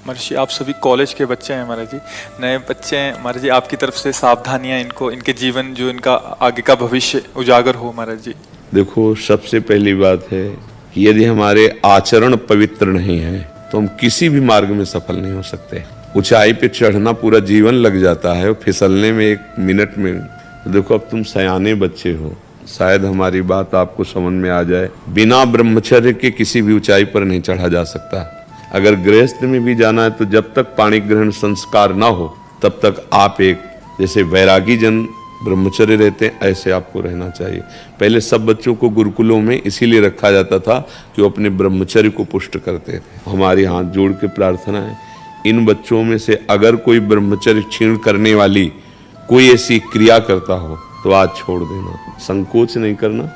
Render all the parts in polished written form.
महाराज जी, आप सभी कॉलेज के बच्चे हैं महाराज जी, नए बच्चे हैं महाराज जी। आपकी तरफ से सावधानियां इनको, इनके जीवन, जो इनका आगे का भविष्य उजागर हो महाराज जी। देखो, सबसे पहली बात है कि यदि हमारे आचरण पवित्र नहीं है तो हम किसी भी मार्ग में सफल नहीं हो सकते। ऊंचाई पे चढ़ना पूरा जीवन लग जाता है और फिसलने में 1 मिनट में। देखो, अब तुम सयाने बच्चे हो, शायद हमारी बात आपको समझ में आ जाए। बिना ब्रह्मचर्य के किसी भी ऊंचाई पर नहीं चढ़ा जा सकता। अगर गृहस्थ में भी जाना है तो जब तक पाणी ग्रहण संस्कार ना हो तब तक आप एक जैसे वैरागी जन ब्रह्मचर्य रहते हैं ऐसे आपको रहना चाहिए। पहले सब बच्चों को गुरुकुलों में इसीलिए रखा जाता था कि वो अपने ब्रह्मचर्य को पुष्ट करते थे। हमारी हाथ जोड़ के प्रार्थना है, इन बच्चों में से अगर कोई ब्रह्मचर्य क्षीण करने वाली कोई ऐसी क्रिया करता हो तो आज छोड़ देना, संकोच नहीं करना।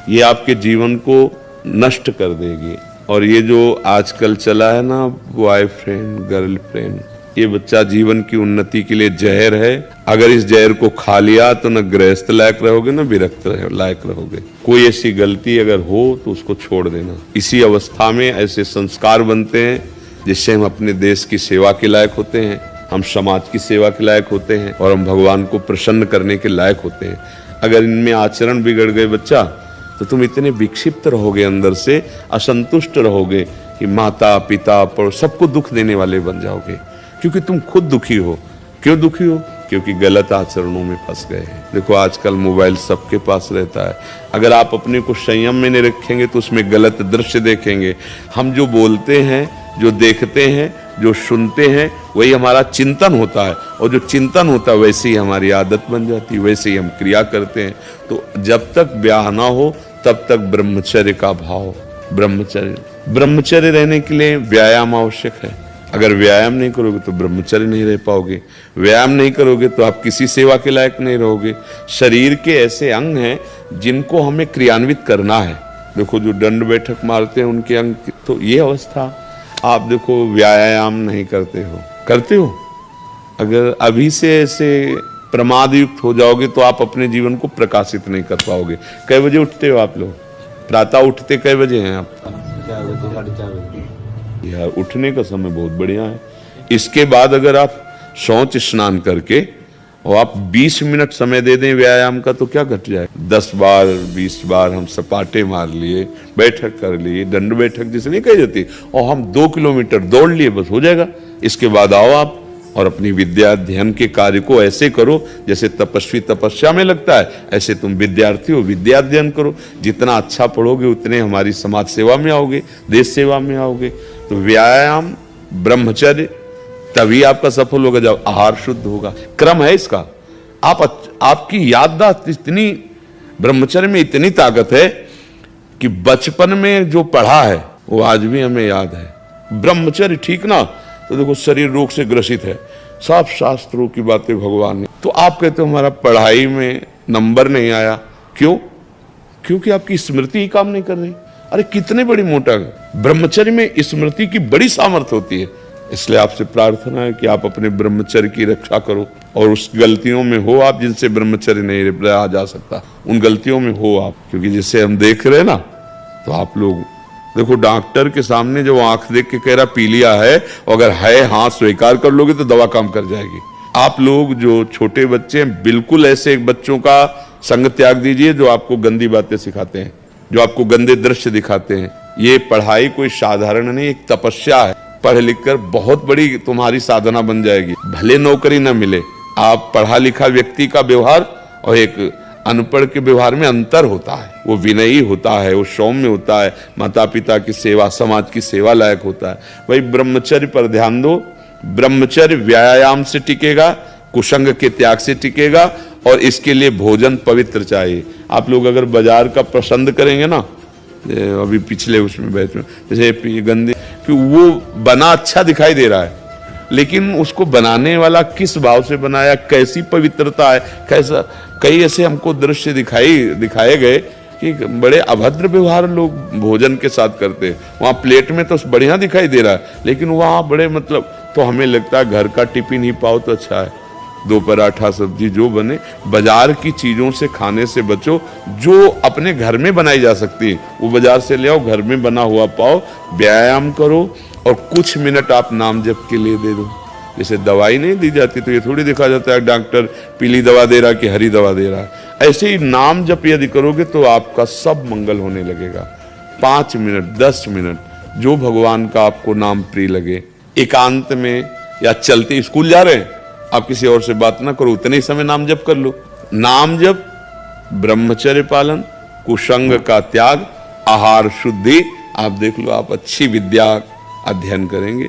ये आपके जीवन को नष्ट कर देगी। और ये जो आजकल चला है ना, बॉयफ्रेंड गर्लफ्रेंड, ये बच्चा जीवन की उन्नति के लिए जहर है। अगर इस जहर को खा लिया तो न गृहस्थ लायक रहोगे न विरक्त लायक रहोगे। कोई ऐसी गलती अगर हो तो उसको छोड़ देना। इसी अवस्था में ऐसे संस्कार बनते हैं जिससे हम अपने देश की सेवा के लायक होते हैं, हम समाज की सेवा के लायक होते हैं और हम भगवान को प्रसन्न करने के लायक होते हैं। अगर इनमें आचरण बिगड़ गए बच्चा तो तुम इतने विक्षिप्त रहोगे, अंदर से असंतुष्ट रहोगे कि माता पिता पर सबको दुख देने वाले बन जाओगे, क्योंकि तुम खुद दुखी हो। क्यों दुखी हो? क्योंकि गलत आचरणों में फंस गए हैं। देखो, आजकल मोबाइल सबके पास रहता है। अगर आप अपने को संयम में नहीं रखेंगे तो उसमें गलत दृश्य देखेंगे। हम जो बोलते हैं, जो देखते हैं, जो सुनते हैं, वही हमारा चिंतन होता है, और जो चिंतन होता है वैसे ही हमारी आदत बन जाती है, वैसे ही हम क्रिया करते हैं। तो जब तक ब्याह ना हो तब तक ब्रह्मचर्य का भाव, ब्रह्मचर्य रहने के लिए व्यायाम आवश्यक है। अगर व्यायाम नहीं करोगे तो ब्रह्मचर्य नहीं रह पाओगे। व्यायाम नहीं करोगे तो आप किसी सेवा के लायक नहीं रहोगे। शरीर के ऐसे अंग हैं जिनको हमें क्रियान्वित करना है। देखो, जो दंड बैठक मारते हैं उनके अंग, तो ये अवस्था। आप देखो, व्यायाम नहीं करते हो। अगर अभी से ऐसे प्रमाद युक्त हो जाओगे तो आप अपने जीवन को प्रकाशित नहीं कर पाओगे। कई बजे उठते हो आप लोग? प्रातः उठते कई बजे हैं आप? 4 बजे 4:30 बजे। यार, उठने का समय बहुत बढ़िया है। इसके बाद अगर आप शौच स्नान करके और आप 20 मिनट समय दे दें व्यायाम का तो क्या घट जाए? 10 बार 20 बार हम सपाटे मार लिए, बैठक कर लिए, दंड बैठक जिसे नहीं कही जाती, और हम 2 किलोमीटर दौड़ लिए, बस हो जाएगा। इसके बाद आओ आप और अपनी विद्या अध्ययन के कार्य को ऐसे करो जैसे तपस्वी तपस्या में लगता है, ऐसे तुम विद्यार्थी हो, विद्या अध्ययन करो। जितना अच्छा पढ़ोगे उतने हमारी समाज सेवा में आओगे, देश सेवा में आओगे। तो व्यायाम, ब्रह्मचर्य, तभी आपका सफल होगा जब आहार शुद्ध होगा। क्रम है इसका। आपकी याददाश्त इतनी, ब्रह्मचर्य में इतनी ताकत है कि बचपन में जो पढ़ा है वो आज भी हमें याद है। ब्रह्मचर्य ठीक ना, तो देखो शरीर रोग से ग्रसित है, सब शास्त्रों की बातें भगवान ने। तो आप कहते हो हमारा पढ़ाई में नंबर नहीं आया, क्यों? क्योंकि आपकी स्मृति ही काम नहीं कर रही। अरे कितने बड़ी मोटा, ब्रह्मचर्य में स्मृति की बड़ी सामर्थ्य होती है। इसलिए आपसे प्रार्थना है कि आप अपने ब्रह्मचर्य की रक्षा करो, और उस गलतियों में हो आप जिनसे ब्रह्मचर्य नहीं रहा जा सकता, उन गलतियों में हो आप। क्योंकि जिसे हम देख रहे हैं ना, तो आप लोग देखो, डॉक्टर के सामने जो आंख देख के कह रहा पीलिया है, अगर है हाँ स्वीकार कर लोगे तो दवा काम कर जाएगी। आप लोग जो छोटे बच्चे हैं, बिल्कुल ऐसे बच्चों का संग त्याग दीजिए जो आपको गंदी बातें सिखाते हैं, जो आपको गंदे दृश्य दिखाते हैं। ये पढ़ाई कोई साधारण नहीं, एक तपस्या है। पढ़ लिख कर बहुत बड़ी तुम्हारी साधना बन जाएगी। भले नौकरी न मिले, आप पढ़ा लिखा व्यक्ति का व्यवहार और एक अनपढ़ के व्यवहार में अंतर होता है। वो विनयी होता है, वो सौम्य होता है, माता पिता की सेवा, समाज की सेवा लायक होता है। वही ब्रह्मचर्य पर ध्यान दो। ब्रह्मचर्य व्यायाम से टिकेगा, कुसंग के त्याग से टिकेगा, और इसके लिए भोजन पवित्र चाहिए। आप लोग अगर बाजार का पसंद करेंगे ना, अभी पिछले उसमें बैठ में जैसे गंदे, कि वो बना अच्छा दिखाई दे रहा है, लेकिन उसको बनाने वाला किस भाव से बनाया, कैसी पवित्रता है, कैसा। कई ऐसे हमको दृश्य दिखाए गए कि बड़े अभद्र व्यवहार लोग भोजन के साथ करते हैं। वहाँ प्लेट में तो बढ़िया दिखाई दे रहा है, लेकिन वहाँ बड़े मतलब, तो हमें लगता है घर का टिफिन ही पाओ तो अच्छा है। 2 पराठा सब्जी जो बने, बाजार की चीजों से खाने से बचो। जो अपने घर में बनाई जा सकती है वो बाजार से ले आओ, घर में बना हुआ पाओ। व्यायाम करो और कुछ मिनट आप नाम जप के लिए दे दो। जैसे दवाई नहीं दी जाती तो ये थोड़ी देखा जाता है डॉक्टर पीली दवा दे रहा है कि हरी दवा दे रहा है। ऐसे ही नाम जप यदि करोगे तो आपका सब मंगल होने लगेगा। 5 मिनट 10 मिनट जो भगवान का आपको नाम प्रिय लगे, एकांत में या चलते स्कूल जा रहे हैं, आप किसी और से बात ना करो, उतने ही समय नाम जप कर लो। नाम जप, ब्रह्मचर्य पालन, कुसंग का त्याग, आहार शुद्धि, आप देख लो आप अच्छी विद्या अध्ययन करेंगे।